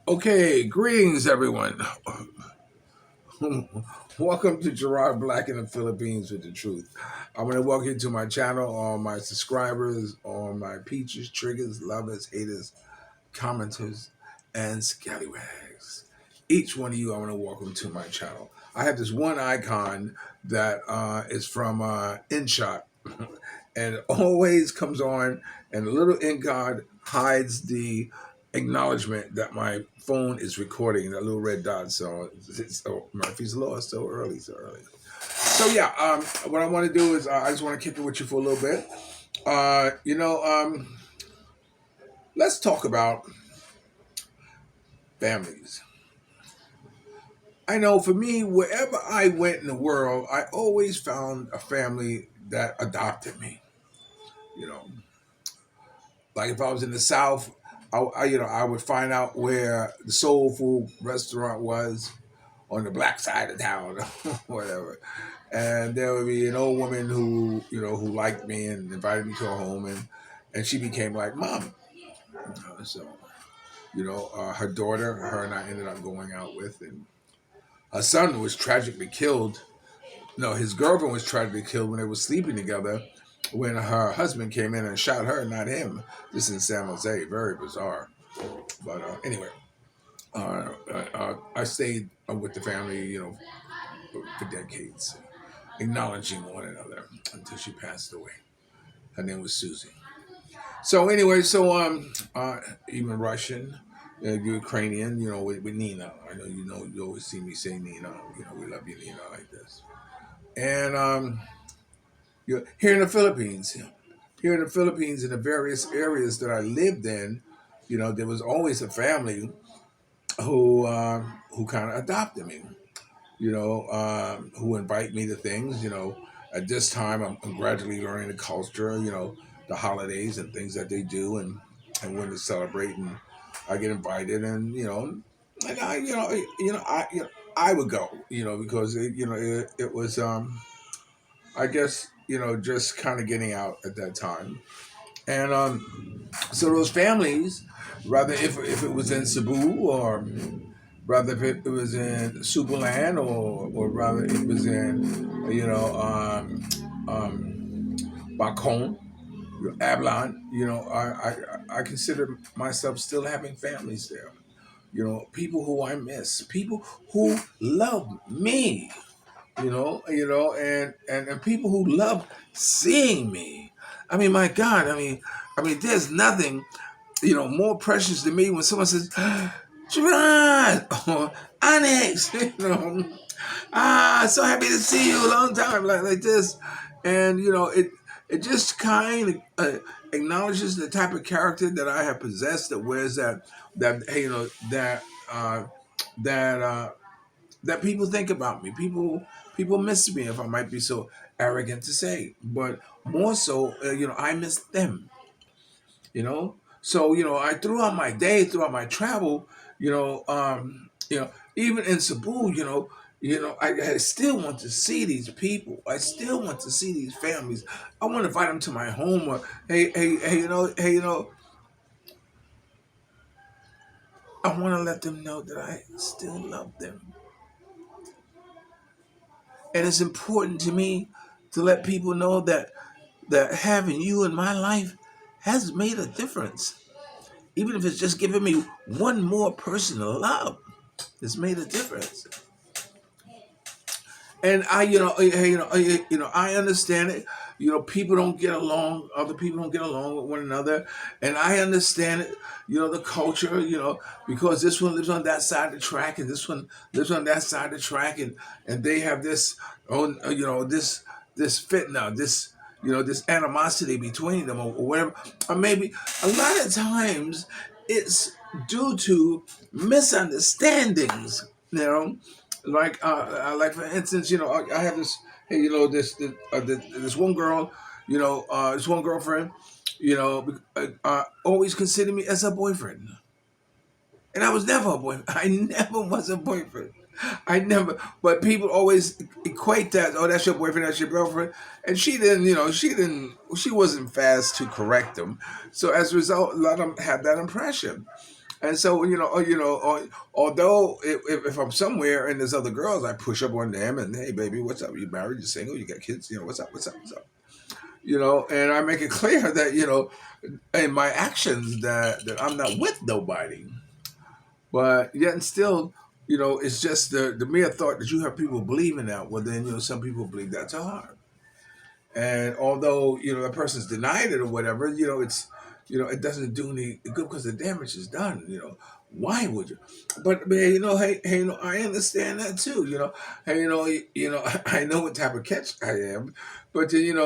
Okay, greetings everyone. Welcome to Gerard Black in the Philippines with the truth. I want to welcome you to my channel, all my subscribers, all my peaches, triggers, lovers, haters, commenters, and scallywags. Each one of you, I want to welcome to my channel. I have this one icon that is from InShot, and it always comes on, and the little ink god hides the acknowledgement that my phone is recording, that little red dot. So, Murphy's Law, so early, so early. So yeah, what I want to do is I just want to kick it with you for a little bit. Let's talk about families. I know for me, wherever I went in the world, I always found a family that adopted me. You know, like if I was in the South, I would find out where the soul food restaurant was on the black side of town, or whatever. And there would be an old woman who liked me and invited me to her home, and she became like mom. So her daughter, her and I ended up going out with, and her son was tragically killed. No, his girlfriend was tragically killed when they were sleeping together. When her husband came in and shot her, not him. This in San Jose, very bizarre. But anyway, I stayed with the family, for decades, acknowledging one another until she passed away. Her name was Susie. So anyway, even Russian, Ukrainian, with Nina. I know you always see me say Nina. We love you, Nina, like this. And here in the Philippines, in the various areas that I lived in, there was always a family who kind of adopted me. Who invite me to things. At this time, I'm gradually learning the culture. The holidays and things that they do, and when to celebrate, and I get invited, and I would go, because it was I guess just kind of getting out at that time, and so those families, rather if it was in Cebu, or rather if it was in Superland, or rather it was in Bacon, Avalon, I consider myself still having families there. People who I miss, people who love me, and people who love seeing me. I mean, my God, there's nothing, more precious to me when someone says, Gerard, or Onyx, so happy to see you, a long time, like this. And, it just kind of acknowledges the type of character that I have possessed, that wears that, hey, uh, that, uh, that people think about me. People miss me, if I might be so arrogant to say, but more so, I miss them. So I throughout my day, throughout my travel, even in Cebu, I still want to see these people. I still want to see these families. I want to invite them to my home. Or I want to let them know that I still love them. And it's important to me to let people know that having you in my life has made a difference. Even if it's just giving me one more person to love, it's made a difference. And I understand it. People don't get along. Other people don't get along with one another, and I understand it. The culture. Because this one lives on that side of the track, and this one lives on that side of the track, and they have this, this fitna, this animosity between them, or whatever. Or maybe a lot of times it's due to misunderstandings. Like for instance, I have this, hey, this one girl, this one girlfriend, always considered me as a boyfriend, and I was never a boyfriend. I never was a boyfriend. I never, but people always equate that. Oh, that's your boyfriend, that's your girlfriend, and she wasn't fast to correct them. So as a result, a lot of them had that impression. And so, although if I'm somewhere and there's other girls, I push up on them and, hey, baby, what's up? You married? You single? You got kids? What's up? What's up? What's up? And I make it clear that in my actions that I'm not with nobody. But yet and still, it's just the mere thought that you have people believing that. Well, then some people believe that's hard. And although the person's denied it or whatever, it's it doesn't do any good because the damage is done. Why would you? But man, hey, I understand that too. Hey, I know what type of catch I am, but then,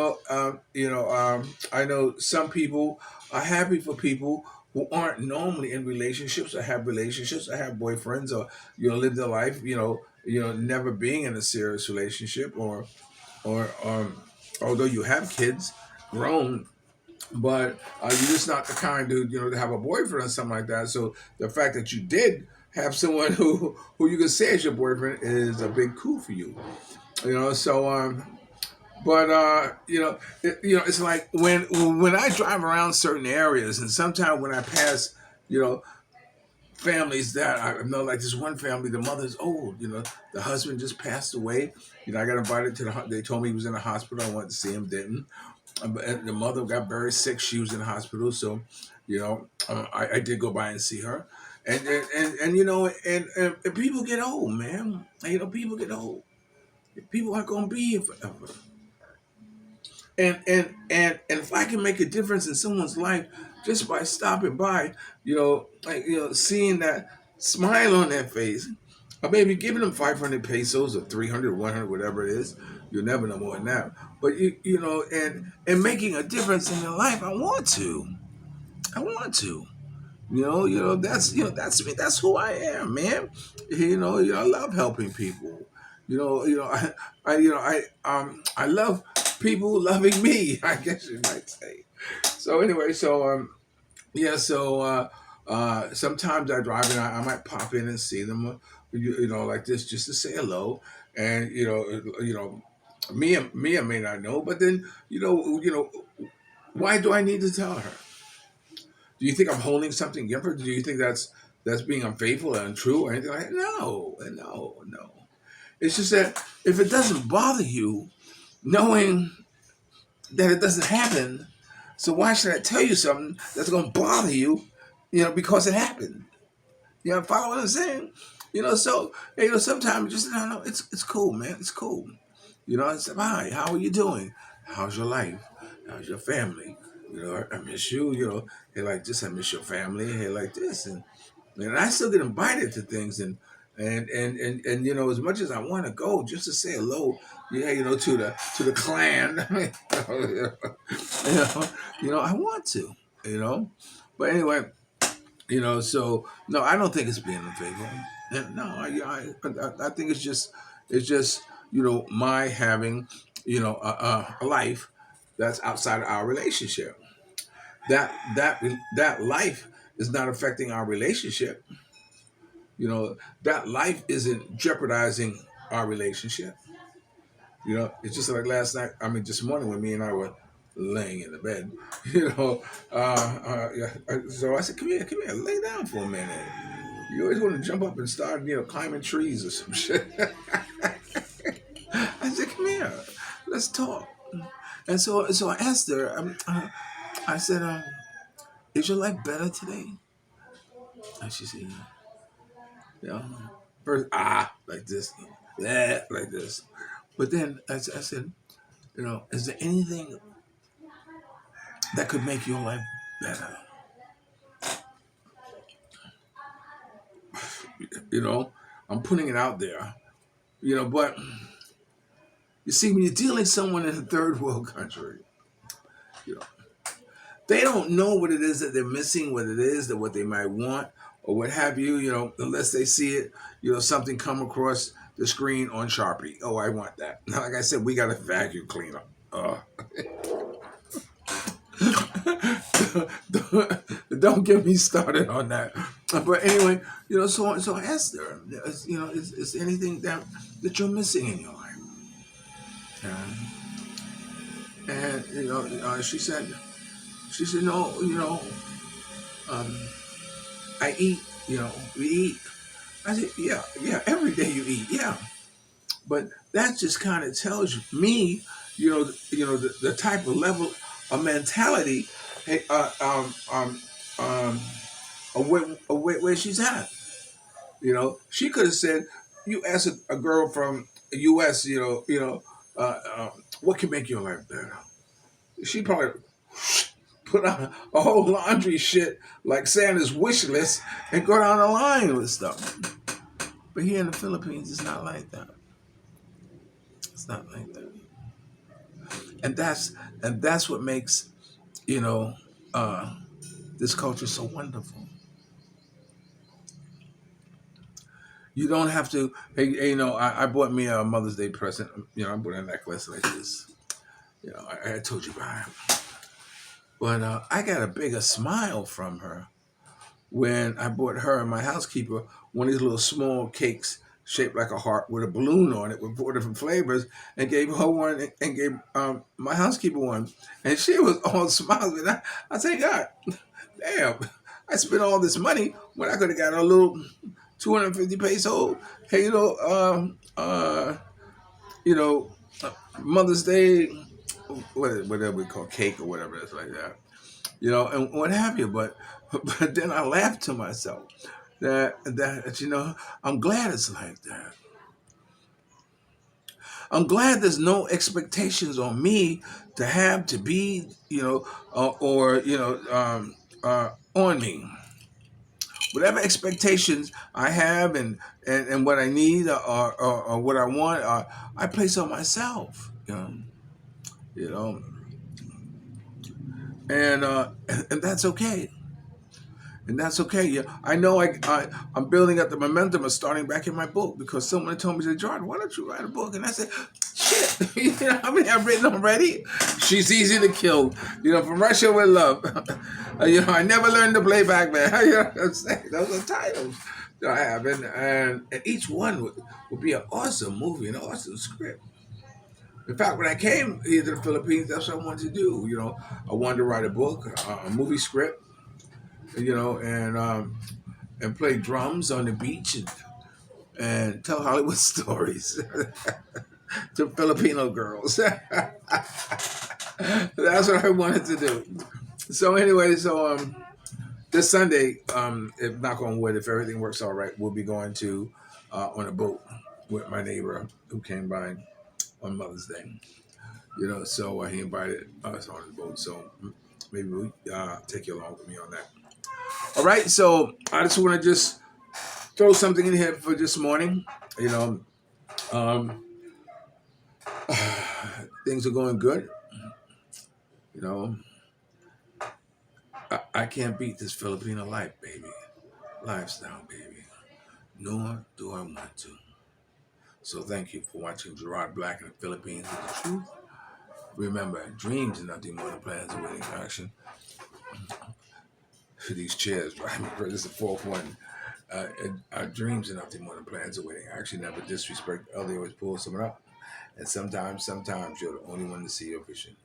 I know some people are happy for people who aren't normally in relationships or have relationships or have boyfriends or live their life, never being in a serious relationship or although you have kids grown, but you're just not the kind to have a boyfriend or something like that. So the fact that you did have someone who you can say is your boyfriend is a big coup for you. So but it's like when I drive around certain areas, and sometimes when I pass you know families that I know, like this one family, the mother's old. The husband just passed away. I got invited to they told me he was in the hospital. I wanted to see him, didn't. But the mother got very sick. She was in the hospital, so I did go by and see her. And people get old, man. People get old. People aren't gonna be here forever. And if I can make a difference in someone's life just by stopping by, seeing that smile on their face, or maybe giving them 500 pesos or 300, 100, whatever it is, you'll never know more than that. But and making a difference in their life, I want to. That's me. That's who I am, man. I love helping people. I love people loving me. I guess you might say. So anyway, yeah. Sometimes I drive and I might pop in and see them, like this, just to say hello. And Mia may not know, but then why do I need to tell her? Do you think I'm holding something against her? Do you think that's being unfaithful and untrue or anything like that? No, no, no. It's just that if it doesn't bother you, knowing that it doesn't happen, so why should I tell you something that's going to bother you, because it happened? Follow what I'm saying? So sometimes just no, it's cool, man. It's cool. I said, hi, how are you doing? How's your life? How's your family? I miss you. Hey, like this, I miss your family. Hey, like this, and I still get invited to things, and as much as I want to go just to say hello, yeah, to the clan, I want to, you know, but anyway, so no, I don't think it's being unfaithful. And no, I think it's just my having a life that's outside of our relationship. That life is not affecting our relationship. That life isn't jeopardizing our relationship. It's just like last night. I mean, this morning when me and I were laying in the bed. Yeah. So I said, come here, lay down for a minute. You always want to jump up and start, climbing trees or some shit. I said, come here, let's talk. And so I asked her. I said, is your life better today? And she said, yeah. First, like this, yeah, like this. But then I said, is there anything that could make your life better? I'm putting it out there, but you see, when you're dealing with someone in a third world country, you know, they don't know what it is that they're missing, what it is that what they might want, or what have you, unless they see it, something come across the screen on Sharpie. Oh, I want that. Now, like I said, we got a vacuum cleaner. Don't get me started on that. But anyway, so I asked her, is there anything that you're missing in your life? And she said no, um, I eat, we eat. I said, yeah, yeah, every day you eat, yeah. But that just kind of tells me, the type of level of mentality, hey, um, where she's at. She could have said, you ask a girl from the U.S., what can make your life better? She probably put on a whole laundry shit like Santa's wish list and go down the line with stuff. But here in the Philippines, it's not like that. It's not like that, and that's what makes you know uh, this culture so wonderful. You don't have to. Hey, I bought me a Mother's Day present. I bought a necklace like this. I told you about it, but I got a bigger smile from her when I bought her and my housekeeper one of these little small cakes shaped like a heart with a balloon on it with 4 different flavors, and gave her one and gave my housekeeper one, and she was all smiles. And I said, God, damn, I spent all this money when I could have got a little 250 peso. Hey, you know, Mother's Day, whatever we call cake or whatever it's like that, and what have you. But then I laughed to myself that I'm glad it's like that. I'm glad there's no expectations on me to have to be, or on me. Whatever expectations I have and what I need or what I want, I place on myself. You know, and and that's okay. And that's okay. Yeah, I know. I'm building up the momentum of starting back in my book because someone told me, Jordan, why don't you write a book? And I said, shit. How many I've written already? She's easy to kill. From Russia with love. I never learned to play Pac-Man. What I'm saying? Those are titles that I have, and each one would be an awesome movie, an awesome script. In fact, when I came here to the Philippines, that's what I wanted to do. I wanted to write a book, a movie script, and play drums on the beach and tell Hollywood stories to Filipino girls. That's what I wanted to do. So anyway, this Sunday, if knock on wood, if everything works all right, we'll be going to on a boat with my neighbor who came by on Mother's Day. So he invited us on the boat. So maybe we take you along with me on that. All right. So I just want to just throw something in here for this morning. Um, things are going good. You know, I can't beat this Filipino life, baby. Lifestyle, baby. Nor do I want to. So thank you for watching Gerard Black in the Philippines with the truth. Remember, dreams are nothing more than plans awaiting action. These chairs, right? This is the fourth one. Our dreams are nothing more than plans awaiting action. Never disrespect the other, always pull someone up. And sometimes you're the only one to see your vision.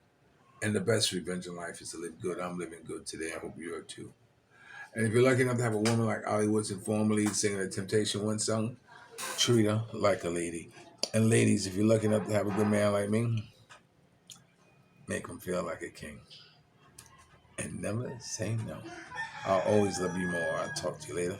And the best revenge in life is to live good. I'm living good today. I hope you are too. And if you're lucky enough to have a woman like Ollie Woodson formerly singing the Temptation One song, treat her like a lady. And ladies, if you're lucky enough to have a good man like me, make him feel like a king. And never say no. I'll always love you more. I'll talk to you later.